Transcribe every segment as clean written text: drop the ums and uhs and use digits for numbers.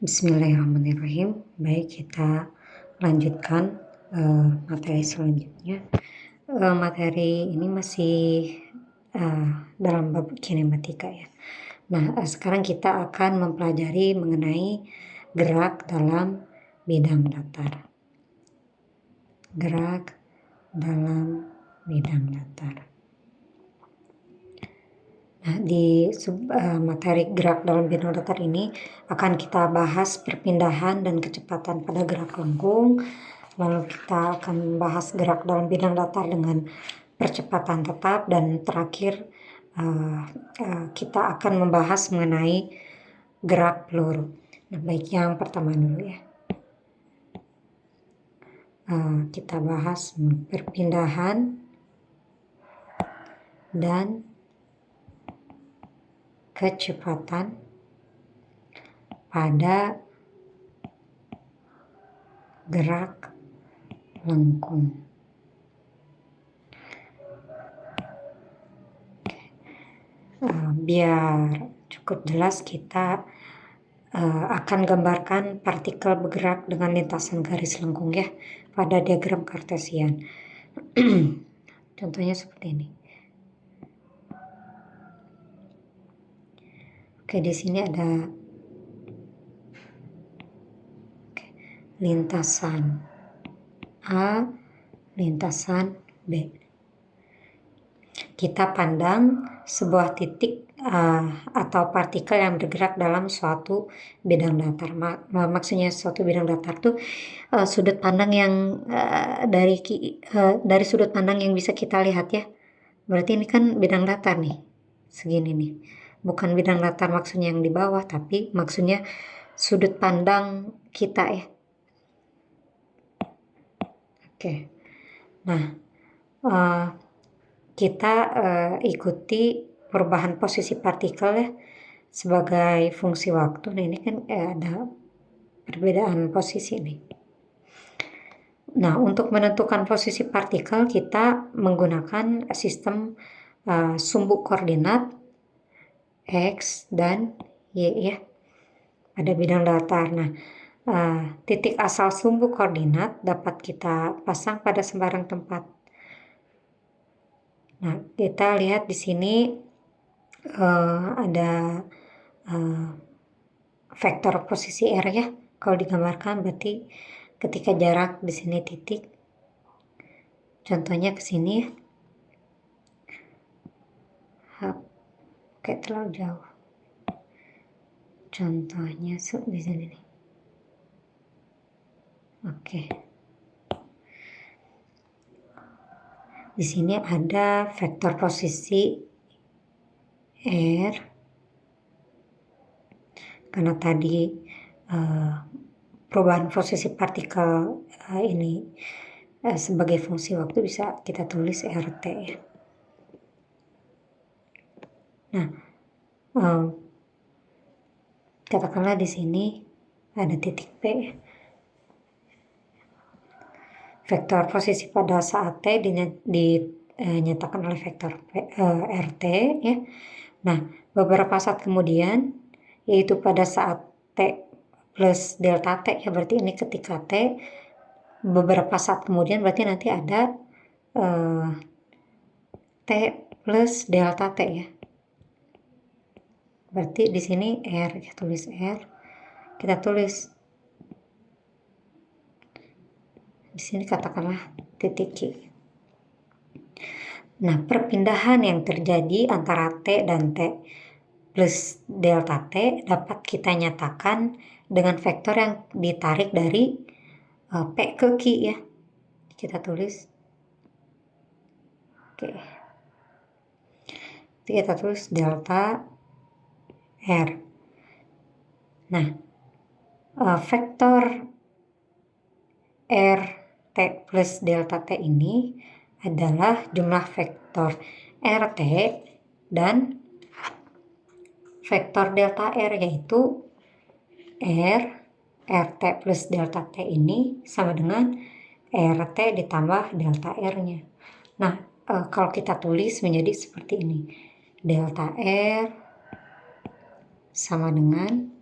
Bismillahirrahmanirrahim. Baik, kita lanjutkan materi selanjutnya. Materi ini masih dalam bab kinematika ya. Nah, sekarang kita akan mempelajari mengenai gerak dalam bidang datar. Gerak dalam bidang datar. Nah, di materi gerak dalam bidang datar ini akan kita bahas perpindahan dan kecepatan pada gerak lengkung. Lalu kita akan membahas gerak dalam bidang datar dengan percepatan tetap, dan terakhir kita akan membahas mengenai gerak peluru. Nah, baik, yang pertama dulu ya. Kita bahas perpindahan dan kecepatan pada gerak lengkung. Biar cukup jelas, kita akan gambarkan partikel bergerak dengan lintasan garis lengkung ya pada diagram Kartesian. Contohnya seperti ini. Oke, di sini ada lintasan A, lintasan B. Kita pandang sebuah titik atau partikel yang bergerak dalam suatu bidang datar. Maksudnya suatu bidang datar tuh sudut pandang yang dari sudut pandang yang bisa kita lihat ya. Berarti ini kan bidang datar nih, segini nih. Bukan bidang datar maksudnya yang di bawah, tapi maksudnya sudut pandang kita ya. Oke. Nah, kita ikuti perubahan posisi partikel ya sebagai fungsi waktu. Nah, ini kan ada perbedaan posisi nih. Nah, untuk menentukan posisi partikel kita menggunakan sistem sumbu koordinat X dan Y ya pada bidang datar. Nah, titik asal sumbu koordinat dapat kita pasang pada sembarang tempat. Nah, kita lihat di sini ada vektor posisi R ya. Kalau digambarkan berarti ketika jarak di sini titik, contohnya ke sini ya. Kayak terlalu jauh. Contohnya di sini nih. Oke. Di sini ada vektor posisi R. Karena tadi perubahan posisi partikel ini sebagai fungsi waktu, bisa kita tulis RT ya. Nah, katakanlah di sini ada titik P. Vektor posisi pada saat T dinyatakan oleh vektor RT ya. Nah, beberapa saat kemudian, yaitu pada saat T plus delta T ya, berarti ini ketika T, beberapa saat kemudian berarti nanti ada T plus delta T ya. Berarti di sini R, ya tulis R. Kita tulis di sini katakanlah titik Q. Nah, perpindahan yang terjadi antara T dan T plus delta T dapat kita nyatakan dengan vektor yang ditarik dari P ke Q ya. Kita tulis. Oke. Kita tulis delta R. Nah, vektor R T plus delta T ini adalah jumlah vektor RT dan vektor delta R, yaitu RT plus delta T ini sama dengan RT ditambah delta R-nya. Nah, kalau kita tulis menjadi seperti ini. Delta R sama dengan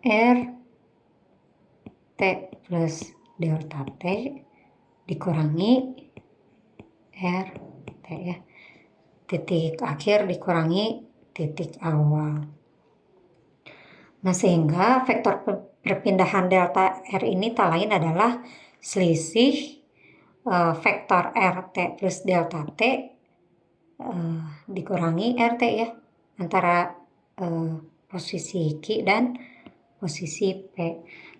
R T plus delta T dikurangi R T ya. Titik akhir dikurangi titik awal. Nah, sehingga vektor perpindahan delta R ini tak lain adalah selisih vektor RT plus delta T dikurangi RT ya, antara posisi Q dan posisi P.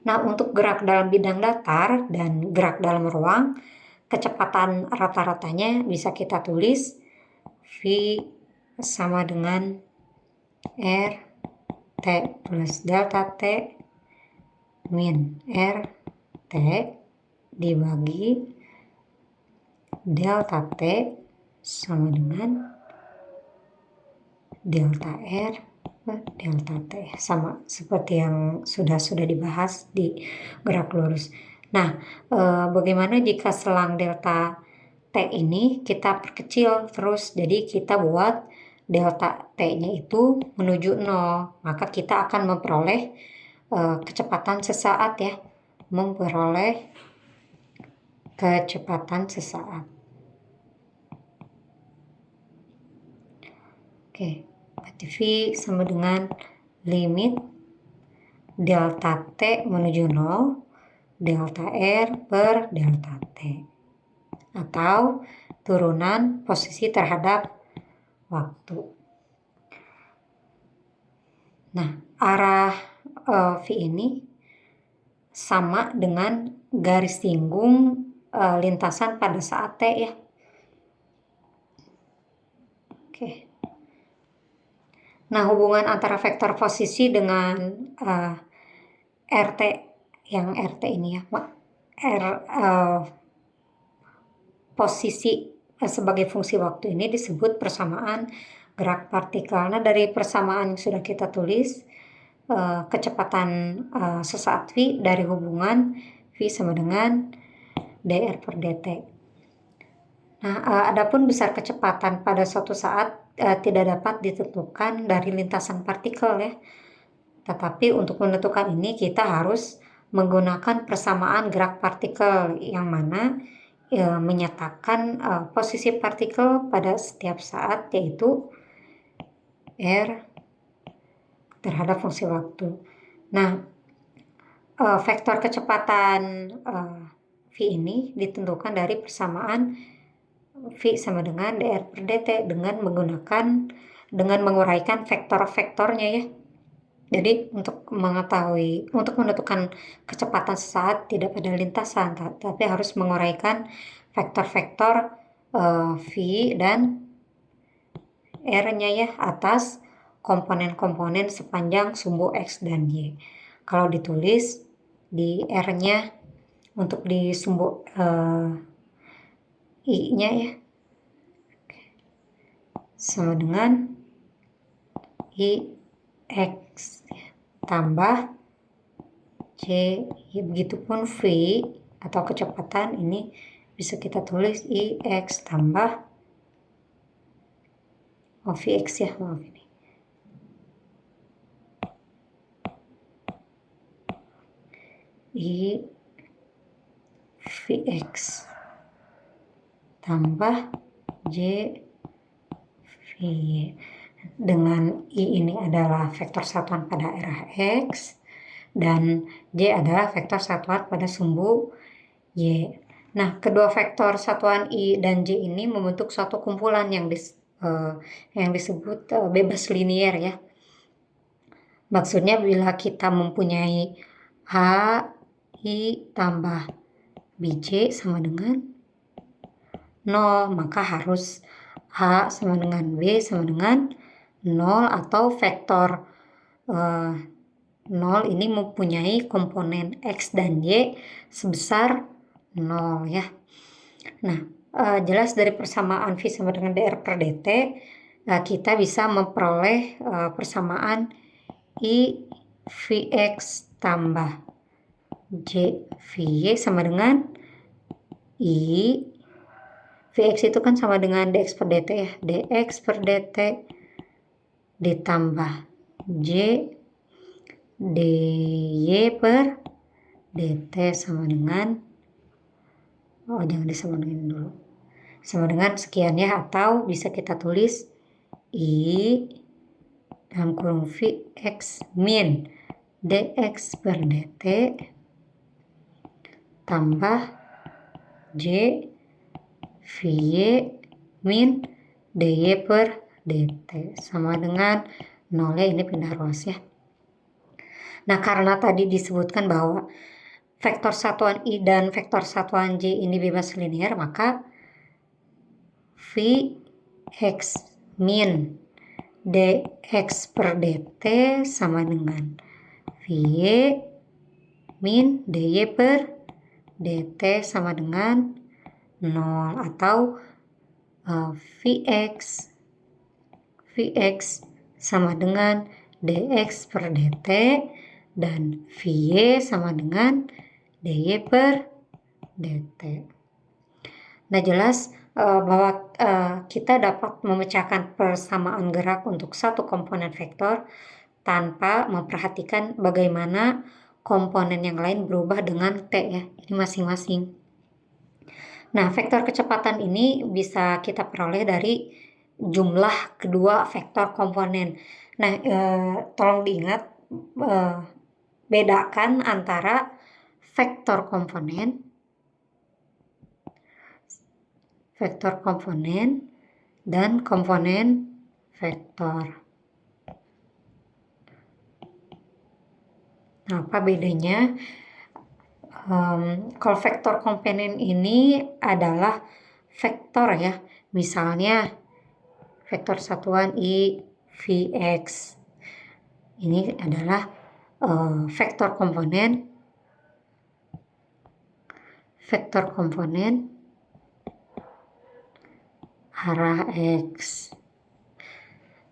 Nah, untuk gerak dalam bidang datar dan gerak dalam ruang, kecepatan rata-ratanya bisa kita tulis V sama dengan R T plus delta T min R T dibagi delta T sama dengan delta R per delta T, sama seperti yang sudah dibahas di gerak lurus. Nah, bagaimana jika selang delta T ini kita perkecil terus, jadi kita buat delta T-nya itu menuju 0, maka kita akan memperoleh kecepatan sesaat ya, memperoleh kecepatan sesaat. Oke, berarti V sama dengan limit delta T menuju 0, delta R per delta T, atau turunan posisi terhadap waktu. Nah, arah V ini sama dengan garis singgung lintasan pada saat T ya. Oke. Nah, hubungan antara vektor posisi dengan RT, yang RT ini ya, posisi sebagai fungsi waktu ini disebut persamaan gerak partikel. Nah, dari persamaan yang sudah kita tulis, kecepatan sesaat V dari hubungan V sama dengan dr per dt. Nah, adapun besar kecepatan pada suatu saat tidak dapat ditentukan dari lintasan partikel ya. Tetapi untuk menentukan ini kita harus menggunakan persamaan gerak partikel yang mana menyatakan posisi partikel pada setiap saat, yaitu R terhadap fungsi waktu. Nah, vektor kecepatan V ini ditentukan dari persamaan V sama dengan dr per dt dengan menguraikan vektor-vektornya ya. Jadi untuk menentukan kecepatan sesaat tidak pada lintasan, tapi harus menguraikan vektor-vektor V dan R-nya ya atas komponen-komponen sepanjang sumbu X dan Y. Kalau ditulis di R-nya untuk di sumbu I-nya ya sama dengan IX tambah C, ya, begitupun V atau kecepatan ini bisa kita tulis IX tambah Vx ya, maaf ini. I Vx tambah J V, dengan I ini adalah vektor satuan pada arah X dan J adalah vektor satuan pada sumbu Y. Nah, kedua vektor satuan I dan J ini membentuk suatu kumpulan yang disebut bebas linier ya. Maksudnya bila kita mempunyai H I tambah Bj sama dengan 0, maka harus H sama dengan B sama dengan 0, atau vektor 0 ini mempunyai komponen X dan Y sebesar 0 ya. Nah, jelas dari persamaan V sama dengan dr per dt kita bisa memperoleh persamaan I Vx tambah J Vy sama dengan I Vx itu kan sama dengan dx per dt ya, dx per dt ditambah J dy per dt sama dengan, jangan disamain dulu, sama dengan sekian ya, atau bisa kita tulis I dalam kurung V x min dx per dt tambah J Vy min dy per dt sama dengan 0 ya, ini pindah ruas ya. Nah, karena tadi disebutkan bahwa vektor satuan I dan vektor satuan J ini bebas linear, maka Vx min dx per dt sama dengan Vy min dy per dt sama dengan 0, atau Vx sama dengan dx per dt dan Vy sama dengan dy per dt. Nah, jelas bahwa kita dapat memecahkan persamaan gerak untuk satu komponen vektor tanpa memperhatikan bagaimana komponen yang lain berubah dengan t ya, ini masing-masing. Nah, vektor kecepatan ini bisa kita peroleh dari jumlah kedua vektor komponen. Nah, tolong diingat, bedakan antara vektor komponen dan komponen vektor. Nah, apa bedanya? Kalau vektor komponen ini adalah vektor ya, misalnya vektor satuan I Vx ini adalah vektor komponen arah X.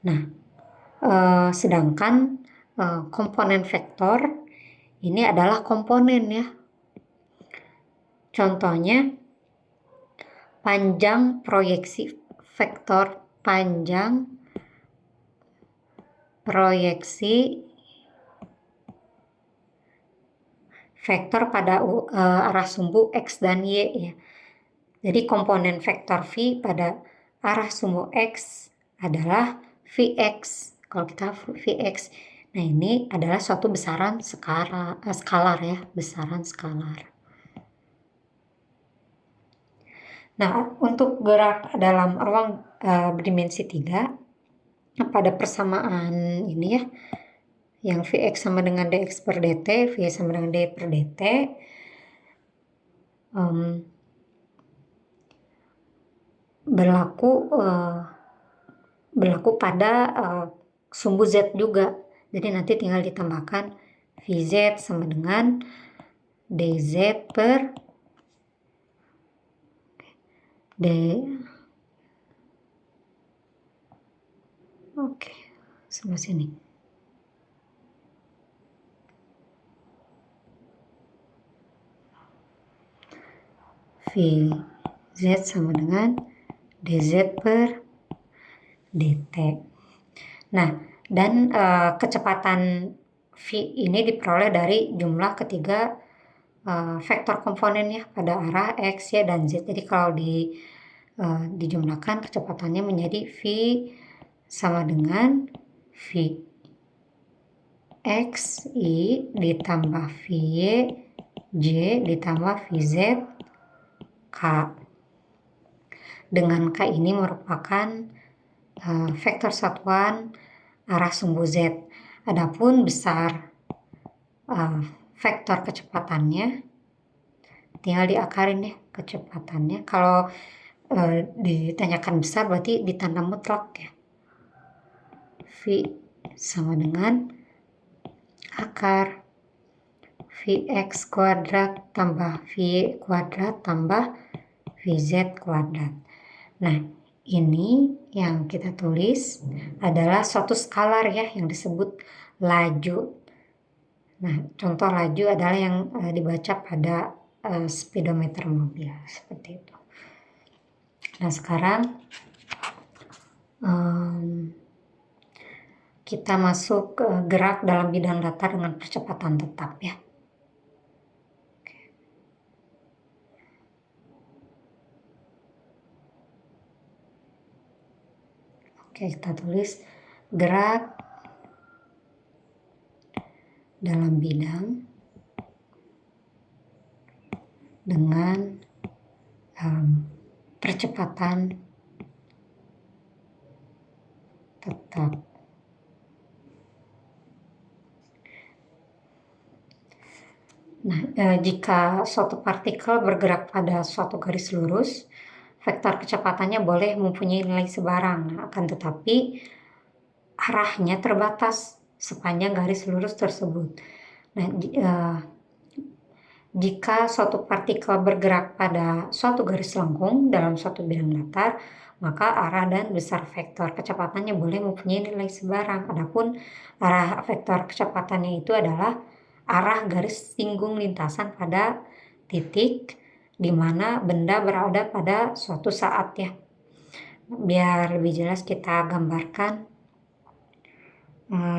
Nah, sedangkan komponen vektor ini adalah komponen ya. Contohnya panjang proyeksi vektor, panjang proyeksi vektor pada arah sumbu X dan Y ya. Jadi komponen vektor V pada arah sumbu X adalah Vx. Kalau kita Vx, nah ini adalah suatu besaran skalar ya, besaran skalar. Nah, untuk gerak dalam ruang berdimensi 3, pada persamaan ini ya, yang Vx sama dengan dx per dt, V sama dengan dy per dt, berlaku pada sumbu Z juga. Jadi nanti tinggal ditambahkan Vz sama dengan dz per d. Oke, sebelah sini. Vz sama dengan dz per dt. Nah, dan kecepatan V ini diperoleh dari jumlah ketiga vektor komponen ya pada arah X, Y, dan Z. Jadi kalau dijumlahkan kecepatannya menjadi V sama dengan V X I ditambah VY J ditambah VZ K. Dengan K ini merupakan vektor satuan arah sumbu Z. Adapun besar vektor kecepatannya tinggal diakarin ya kecepatannya. Kalau ditanyakan besar berarti ditanda mutlak ya. V sama dengan akar Vx kuadrat tambah Vy kuadrat tambah Vz kuadrat. Nah, ini yang kita tulis adalah suatu skalar ya yang disebut laju. Nah, contoh laju adalah yang dibaca pada speedometer mobil seperti itu. Nah, sekarang kita masuk gerak dalam bidang data dengan percepatan tetap ya. Oke, kita tulis gerak dalam bidang dengan percepatan tetap. Nah, jika suatu partikel bergerak pada suatu garis lurus, vektor kecepatannya boleh mempunyai nilai sebarang. Nah, akan tetapi arahnya terbatas sepanjang garis lurus tersebut. Nah, jika suatu partikel bergerak pada suatu garis lengkung dalam suatu bidang datar, maka arah dan besar vektor kecepatannya boleh mempunyai nilai sebarang. Adapun arah vektor kecepatannya itu adalah arah garis singgung lintasan pada titik di mana benda berada pada suatu saat ya. Biar lebih jelas kita gambarkan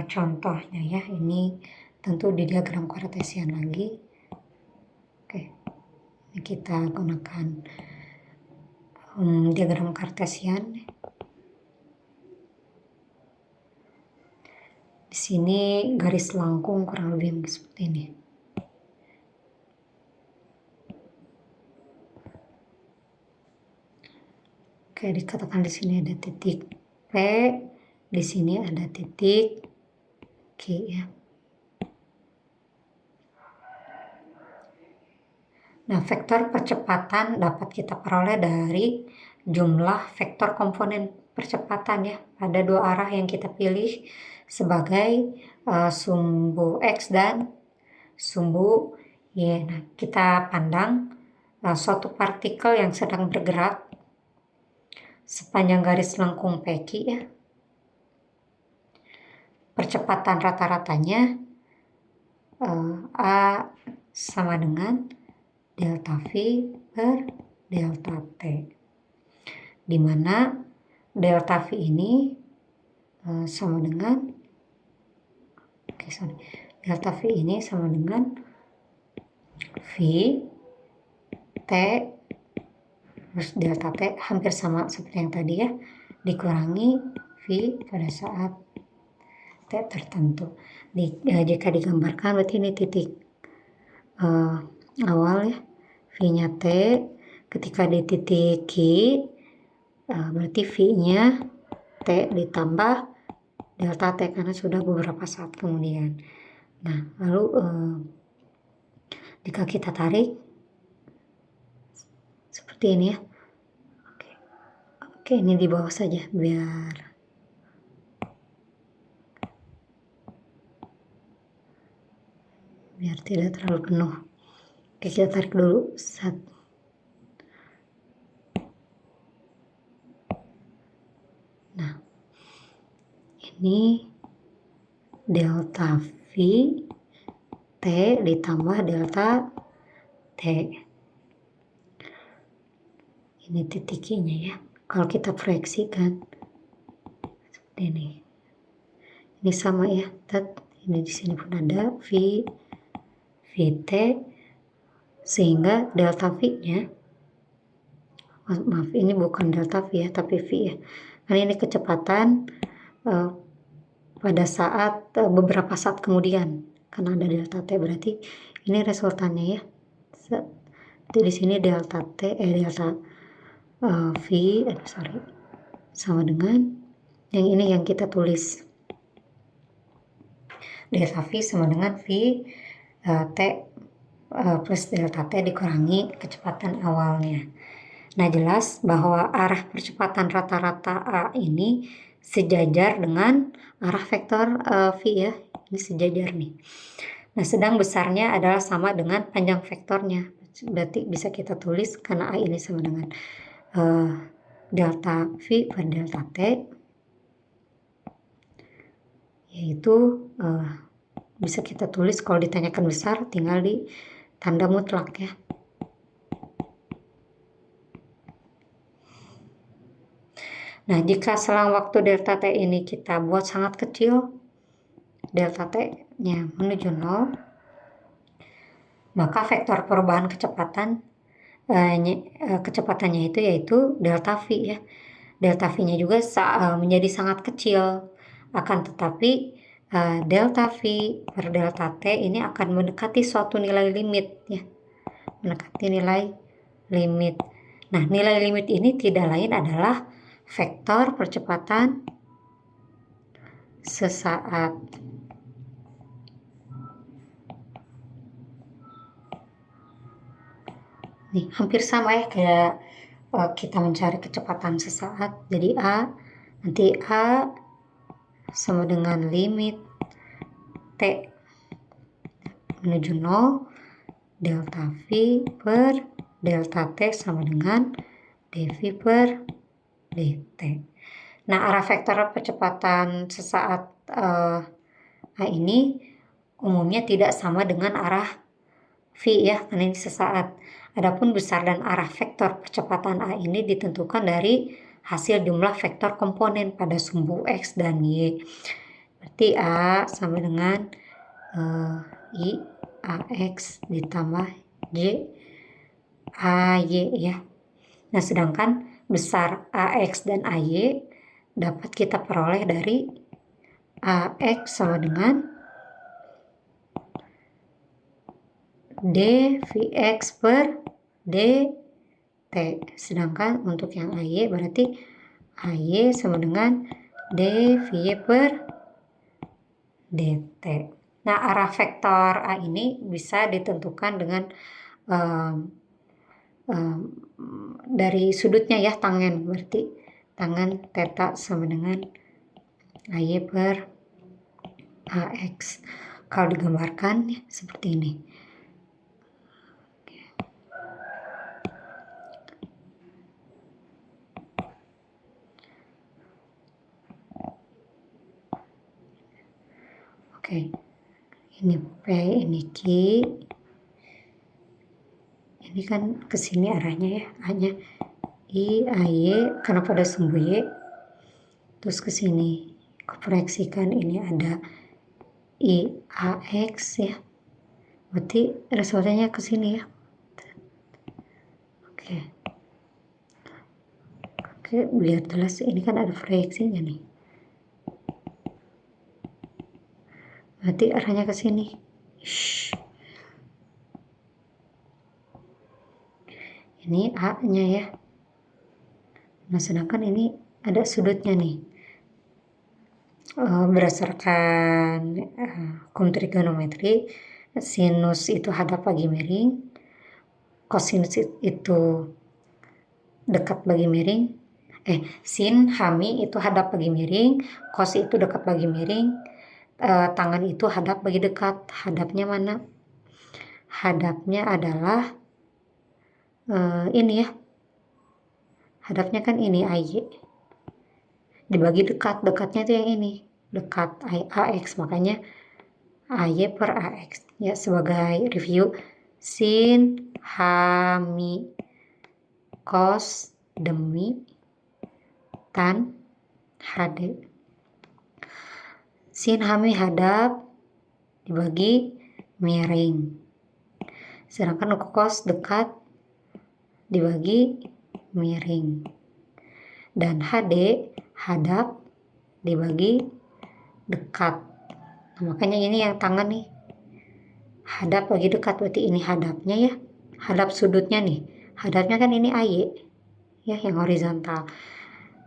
contohnya ya. Ini tentu di diagram kartesian lagi. Oke, ini kita gunakan diagram kartesian. Di sini garis lengkung kurang lebih seperti ini. Oke, dikatakan di sini ada titik P, di sini ada titik Q ya. Nah, vektor percepatan dapat kita peroleh dari jumlah vektor komponen percepatan ya pada dua arah yang kita pilih sebagai sumbu X dan sumbu Y. Nah, kita pandang suatu partikel yang sedang bergerak sepanjang garis lengkung PQ ya. Percepatan rata-ratanya A sama dengan delta V per delta T, di mana delta V ini sama dengan delta V ini sama dengan V T terus delta T hampir sama seperti yang tadi ya, dikurangi V pada saat T tertentu. Jika digambarkan berarti ini titik awal ya, V-nya T, ketika di titik Q berarti V-nya T ditambah delta T karena sudah beberapa saat kemudian. Nah, lalu jika kita tarik seperti ini ya. Oke, ini di bawah saja biar tidak terlalu penuh. Oke, kita tarik dulu. Nah, ini delta V T ditambah delta T. Ini titiknya ya. Kalau kita proyeksikan seperti ini. Ini sama ya. Ini di sini pun ada VT sehingga delta V-nya, maaf ini bukan delta V ya, tapi V ya. Karena ini kecepatan pada saat beberapa saat kemudian karena ada delta T, berarti ini resultannya ya. Jadi di sini delta V sama dengan yang ini yang kita tulis. Delta V sama dengan V T plus delta T dikurangi kecepatan awalnya. Nah, jelas bahwa arah percepatan rata-rata A ini sejajar dengan arah vektor V ya. Ini sejajar nih. Nah, sedang besarnya adalah sama dengan panjang vektornya. Berarti bisa kita tulis karena A ini sama dengan delta V per delta T, yaitu bisa kita tulis kalau ditanyakan besar tinggal di tanda mutlak ya. Nah, jika selang waktu delta T ini kita buat sangat kecil, delta T-nya menuju 0, maka vektor perubahan kecepatannya itu yaitu delta V ya. Delta V-nya juga menjadi sangat kecil. Akan tetapi delta V per delta T ini akan mendekati suatu nilai limit ya. Mendekati nilai limit. Nah, nilai limit ini tidak lain adalah vektor percepatan sesaat. Nih, hampir sama ya kayak kita mencari kecepatan sesaat. Jadi nanti A sama dengan limit T menuju 0, delta V per delta T sama dengan dV per dt. Nah, arah vektor percepatan sesaat A ini umumnya tidak sama dengan arah V ya, karena ini sesaat. Adapun besar dan arah vektor percepatan A ini ditentukan dari hasil jumlah vektor komponen pada sumbu X dan Y. Berarti A sama dengan I AX ditambah Y AY ya. Nah, sedangkan besar AX dan AY dapat kita peroleh dari AX sama dengan dVx per dt. Sedangkan untuk yang AY berarti AY sama dengan dVy per dt. Nah, arah vektor A ini bisa ditentukan dengan dari sudutnya ya, tangen. Berarti tangen theta sama dengan AY per AX. Kalau digambarkan ya, seperti ini. Oke, ini P, ini Q, ini kan ke sini arahnya ya, A-nya I, AY, karena pada sumbu Y, terus ke sini, kuproyeksikan ini ada I, AX ya, berarti resultanya ke sini ya. Oke, lihat jelas, ini kan ada proyeksinya nih. Berarti arahnya ke sini. Ini A-nya ya. Nah, sedangkan ini ada sudutnya nih. Berdasarkan hukum trigonometri, sinus itu hadap bagi miring, kosinus itu dekat bagi miring, sin hami itu hadap bagi miring, kos itu dekat bagi miring, tangan itu hadap bagi dekat. Hadapnya mana? Hadapnya adalah ini ya. Hadapnya kan ini AY. Dibagi dekat, dekatnya itu yang ini. Dekat AX, makanya AY per AX. Ya, sebagai review, sin hami kos demi tan HD. Sin hami hadap dibagi miring. Sedangkan kos dekat dibagi miring. Dan HD hadap dibagi dekat. Nah, makanya ini yang tangan nih. Hadap bagi dekat, berarti ini hadapnya ya. Hadap sudutnya nih. Hadapnya kan ini AY ya, yang horizontal.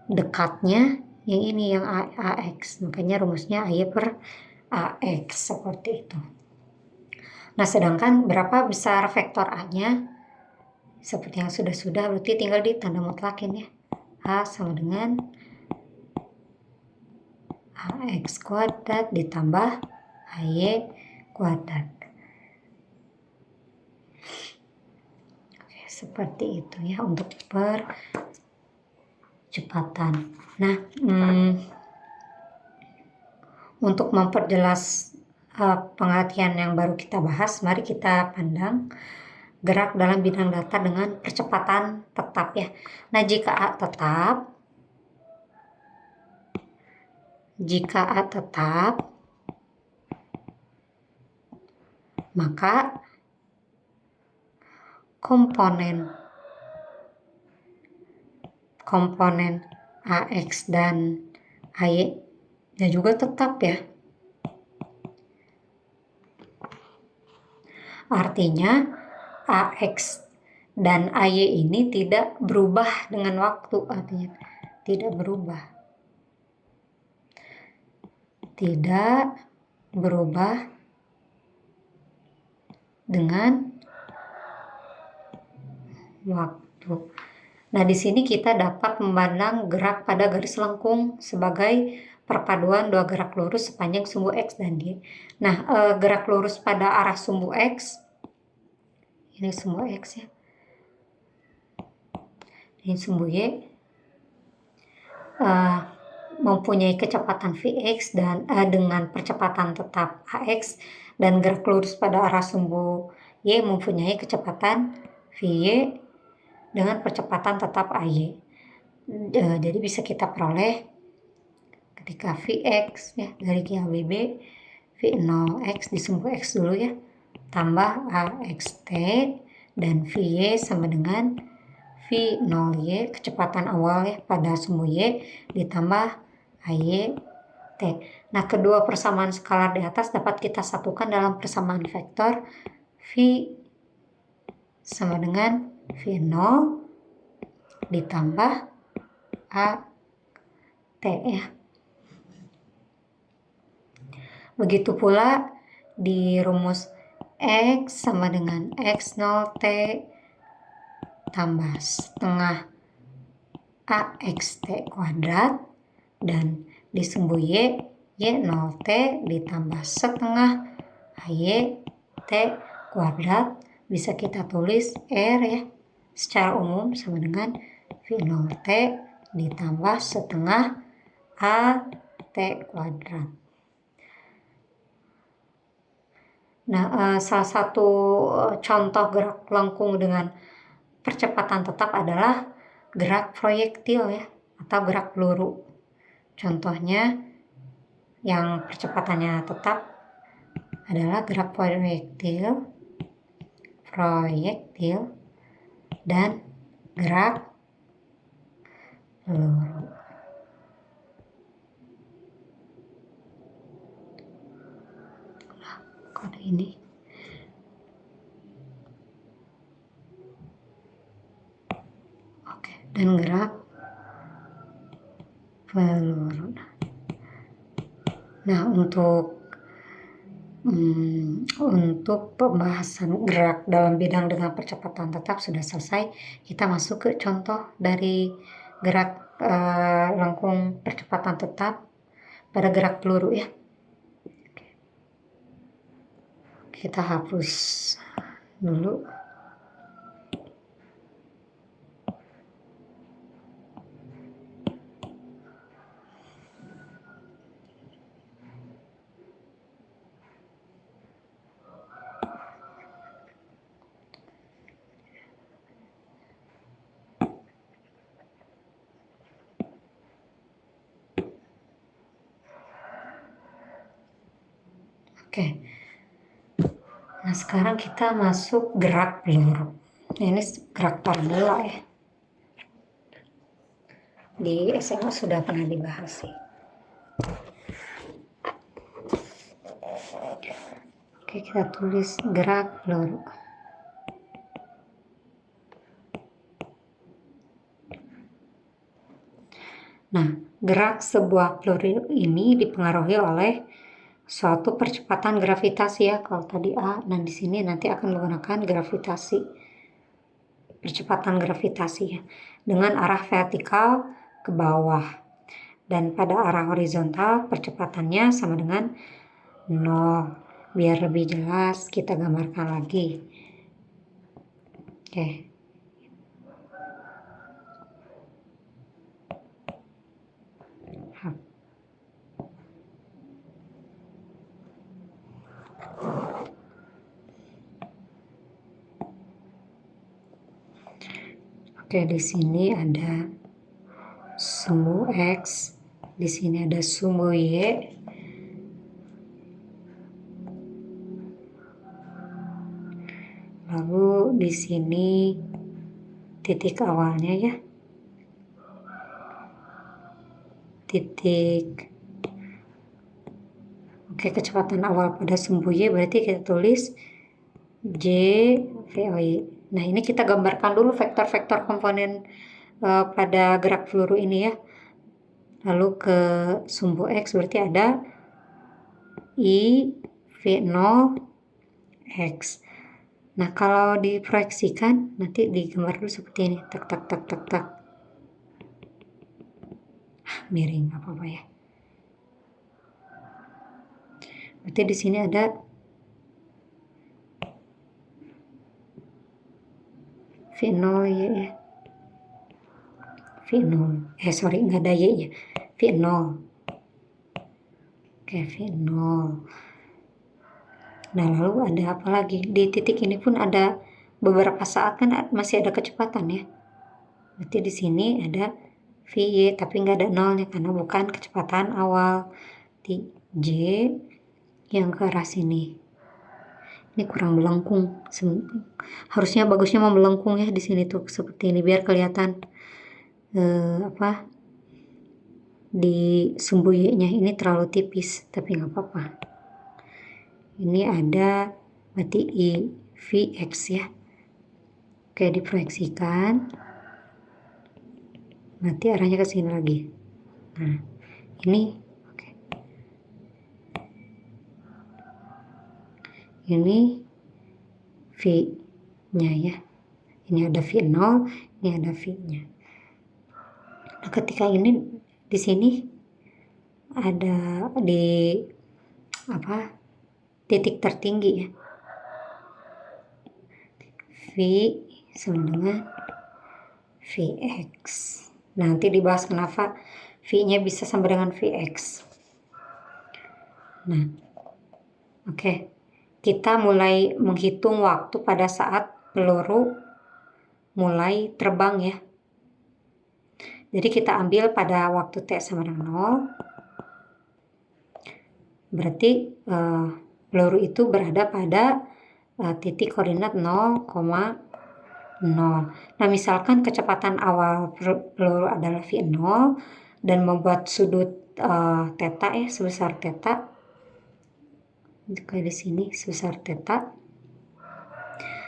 Dekatnya yang ini, yang AX. Makanya rumusnya AY per AX seperti itu. Nah, sedangkan berapa besar vektor A-nya? Seperti yang sudah-sudah, berarti tinggal ditanda mutlakin ya. A sama dengan AX kuadrat ditambah AY kuadrat. Oke, seperti itu ya untuk percepatan. Nah, untuk memperjelas pengertian yang baru kita bahas, mari kita pandang gerak dalam bidang datar dengan percepatan tetap ya. Nah, jika A tetap, Jika A tetap, maka komponen AX dan AY nya juga tetap ya. Artinya AX dan AY ini tidak berubah dengan waktu, artinya tidak berubah. Tidak berubah dengan waktu. Nah, di sini kita dapat memandang gerak pada garis lengkung sebagai perpaduan dua gerak lurus sepanjang sumbu X dan Y. Nah, gerak lurus pada arah sumbu X, ini sumbu X ya, ini sumbu Y, mempunyai kecepatan Vx dan dengan percepatan tetap Ax, dan gerak lurus pada arah sumbu Y mempunyai kecepatan Vy dengan percepatan tetap AY. Jadi bisa kita peroleh ketika Vx ya dari KLBB, V0x di sumbu X dulu ya, tambah AXT, dan Vy sama dengan V0y kecepatan awal ya pada sumbu Y ditambah AYT. Nah, kedua persamaan skalar di atas dapat kita satukan dalam persamaan vektor V sama dengan V0 ditambah AT ya. Begitu pula di rumus X sama dengan X0T tambah setengah AXT kuadrat, dan di sumbu Y, Y0T ditambah setengah AYT kuadrat, bisa kita tulis R ya secara umum sama dengan V0T ditambah setengah AT kuadrat. Nah, salah satu contoh gerak lengkung dengan percepatan tetap adalah gerak proyektil ya, atau gerak peluru. Contohnya yang percepatannya tetap adalah gerak proyektil dan gerak peluru. Kode ini dan gerak peluru. Nah, untuk pembahasan gerak dalam bidang dengan percepatan tetap sudah selesai. Kita masuk ke contoh dari gerak lengkung percepatan tetap pada gerak peluru ya. Kita hapus dulu. Oke. Nah, sekarang kita masuk gerak peluru. Ini gerak parabola ya. Di SMA sudah pernah dibahas sih. Oke, kita tulis gerak peluru. Nah, gerak sebuah peluru ini dipengaruhi oleh suatu percepatan gravitasi ya. Kalau tadi A, nah di sini nanti akan menggunakan gravitasi, percepatan gravitasi ya, dengan arah vertikal ke bawah, dan pada arah horizontal percepatannya sama dengan 0. Biar lebih jelas kita gambarkan lagi. Oke. Oke, di sini ada sumbu X di sini ada sumbu Y. Lalu di sini titik awalnya ya. Titik. Oke, kecepatan awal pada sumbu Y berarti kita tulis J VOY. Nah, ini kita gambarkan dulu vektor-vektor komponen pada gerak peluru ini ya. Lalu ke sumbu X berarti ada I V0 X. Nah, kalau diproyeksikan nanti digambar dulu seperti ini. Tak tak tak tak tak. Miring apa-apa ya. Berarti di sini ada V0 ya. V0. Sorry, nggak ada Y-nya. V0. Oke, V0. Nah, lalu ada apa lagi? Di titik ini pun ada beberapa saat kan masih ada kecepatan ya. Berarti di sini ada VY, tapi nggak ada nolnya karena bukan kecepatan awal. Di J yang ke arah sini. Ini kurang melengkung. Harusnya bagusnya mau melengkung ya di sini tuh seperti ini biar kelihatan di sumbu Y-nya ini terlalu tipis, tapi nggak apa-apa. Ini ada berarti I VX ya. Oke, diproyeksikan. Nanti arahnya ke sini lagi. Nah, ini oke. Ini V-nya ya. Ini ada V0, ini ada V-nya. Nah, ketika ini di sini ada di titik tertinggi ya. V sama dengan Vx. Nanti dibahas kenapa V-nya bisa sama dengan Vx. Nah, oke. Kita mulai menghitung waktu pada saat peluru mulai terbang ya. Jadi kita ambil pada waktu T sama dengan 0. Berarti peluru itu berada pada titik koordinat 0,0. Nah, misalkan kecepatan awal peluru adalah V0 dan membuat sudut theta ya sebesar theta. Kayak di sini sebesar theta.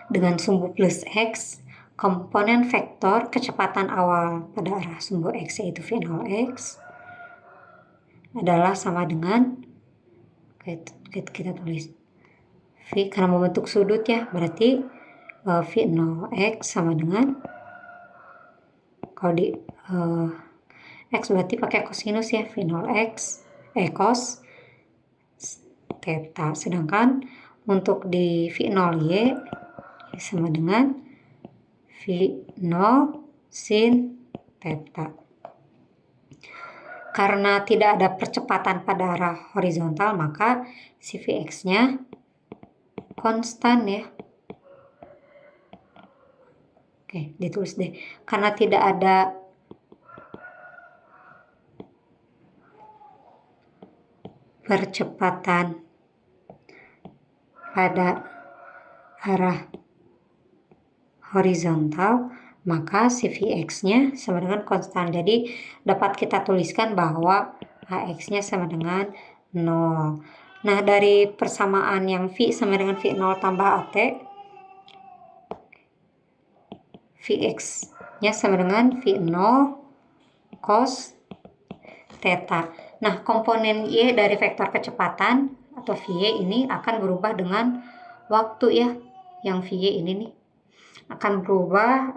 Dengan sumbu plus X, komponen vektor kecepatan awal pada arah sumbu X yaitu V0X adalah sama dengan kita tulis V karena membentuk sudut ya, berarti V0X sama dengan kalau di X berarti pakai kosinus ya, V0X cos theta. Sedangkan untuk di V0Y sama dengan V0 sin theta. Karena tidak ada percepatan pada arah horizontal, maka si Vx-nya konstan ya. Oke, ditulis deh. Karena tidak ada percepatan pada arah horizontal, maka si Vx-nya sama dengan konstan. Jadi dapat kita tuliskan bahwa Hx-nya sama dengan 0. Nah, dari persamaan yang V sama dengan V0 tambah AT, Vx-nya sama dengan V0 cos theta. Nah, komponen Y dari vektor kecepatan atau Vy ini akan berubah dengan waktu ya. Yang Vy ini nih akan berubah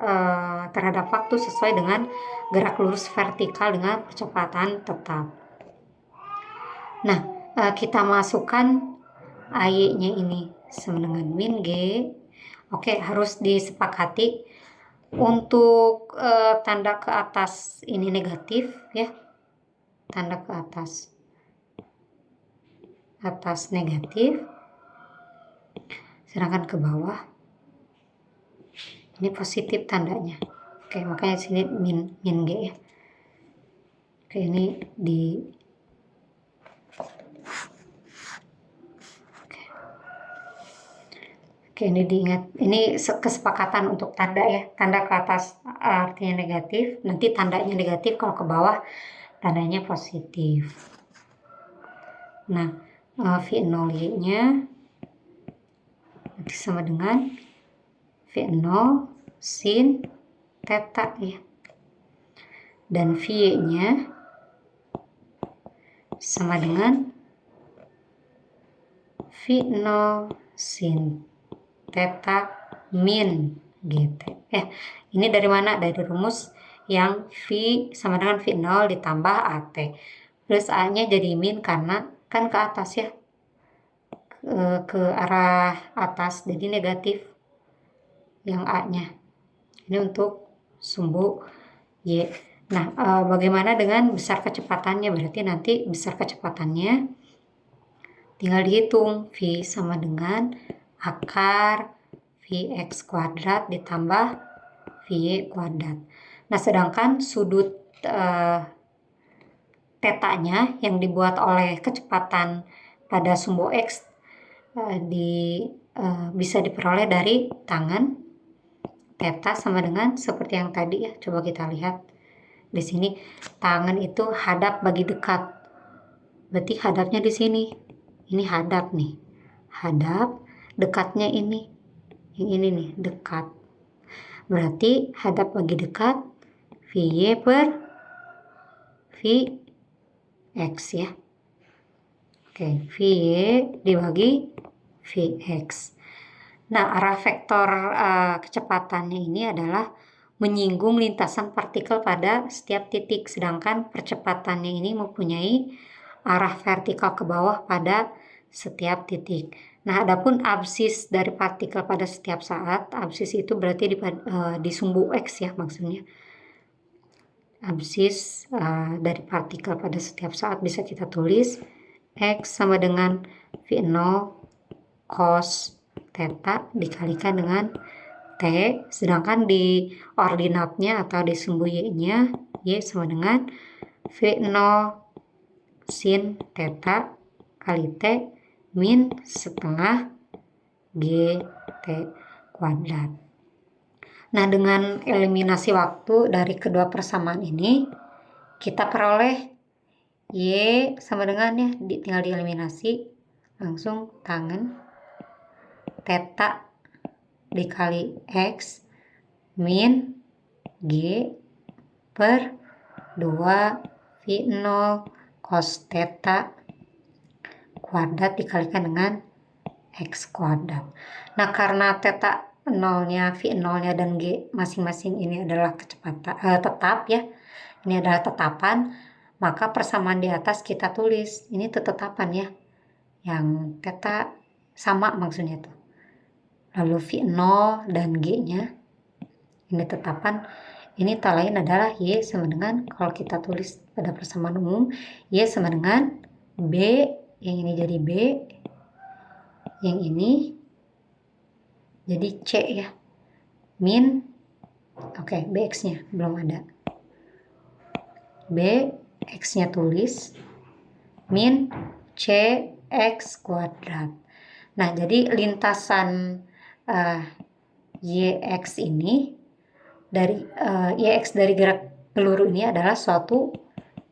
terhadap waktu sesuai dengan gerak lurus vertikal dengan percepatan tetap. Nah, kita masukkan AY-nya ini sama dengan min G. Oke, harus disepakati untuk tanda ke atas ini negatif ya. Tanda ke atas negatif. Sedangkan ke bawah ini positif tandanya. Oke, makanya sini min G ya. Oke, ini di Oke, ini diingat, ini kesepakatan untuk tanda ya, tanda ke atas artinya negatif, nanti tandanya negatif, kalau ke bawah tandanya positif. Nah, V0Y-nya nanti sama dengan V0 sin theta ya. Dan V-nya sama dengan V0 sin theta min gitu. Ini dari mana? Dari rumus yang V sama dengan V0 ditambah AT. Plus A-nya jadi min karena kan ke atas ya. Ke arah atas, jadi negatif yang A-nya. Ini untuk sumbu Y. Nah, bagaimana dengan besar kecepatannya? Berarti nanti besar kecepatannya tinggal dihitung. V sama dengan akar Vx kuadrat ditambah Vy kuadrat. Nah, sedangkan sudut tetanya yang dibuat oleh kecepatan pada sumbu X bisa diperoleh dari tangan. Theta sama dengan seperti yang tadi ya. Coba kita lihat. Di sini tangan itu hadap bagi dekat. Berarti hadapnya di sini. Ini hadap nih. Hadap, dekatnya ini. Yang ini nih, dekat. Berarti hadap bagi dekat Vy per Vx ya. Oke, Vy dibagi Vx. Nah, arah vektor kecepatannya ini adalah menyinggung lintasan partikel pada setiap titik, sedangkan percepatannya ini mempunyai arah vertikal ke bawah pada setiap titik. Nah, adapun absis dari partikel pada setiap saat, absis itu berarti di sumbu X ya maksudnya. Absis dari partikel pada setiap saat bisa kita tulis X sama dengan V0 cos theta dikalikan dengan T, sedangkan di ordinatnya atau di sumbu Y-nya Y sama dengan V0 sin theta kali T min setengah GT kuadrat. Nah, dengan eliminasi waktu dari kedua persamaan ini, kita peroleh Y sama dengan ya, tinggal dieliminasi, langsung tangan theta dikali X min G per 2 V0 cos theta kuadrat dikalikan dengan X kuadrat. Nah, karena theta nolnya, V0-nya dan G masing-masing ini adalah kecepatan tetap ya. Ini adalah tetapan, maka persamaan di atas kita tulis. Ini tetapan ya. Yang theta sama maksudnya tuh. Lalu V0 dan G-nya ini tetapan, ini tak lain adalah Y sama dengan, kalau kita tulis pada persamaan umum, Y sama dengan B, yang ini jadi B, yang ini jadi C ya, min, oke, Bx-nya belum ada, B, X-nya tulis, min Cx kuadrat. Nah, jadi lintasan YX ini dari YX dari gerak peluru ini adalah suatu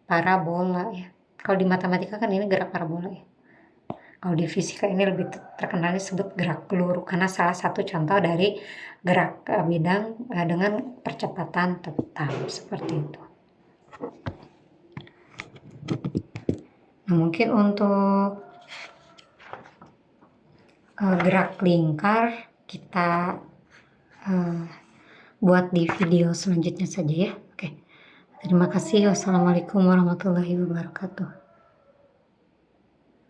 parabola ya. Kalau di matematika kan ini gerak parabola ya. Kalau di fisika ini lebih terkenal disebut gerak peluru karena salah satu contoh dari gerak bidang dengan percepatan tetap seperti itu. Nah, mungkin untuk gerak lingkar kita buat di video selanjutnya saja ya. Oke. Terima kasih. Wassalamualaikum warahmatullahi wabarakatuh.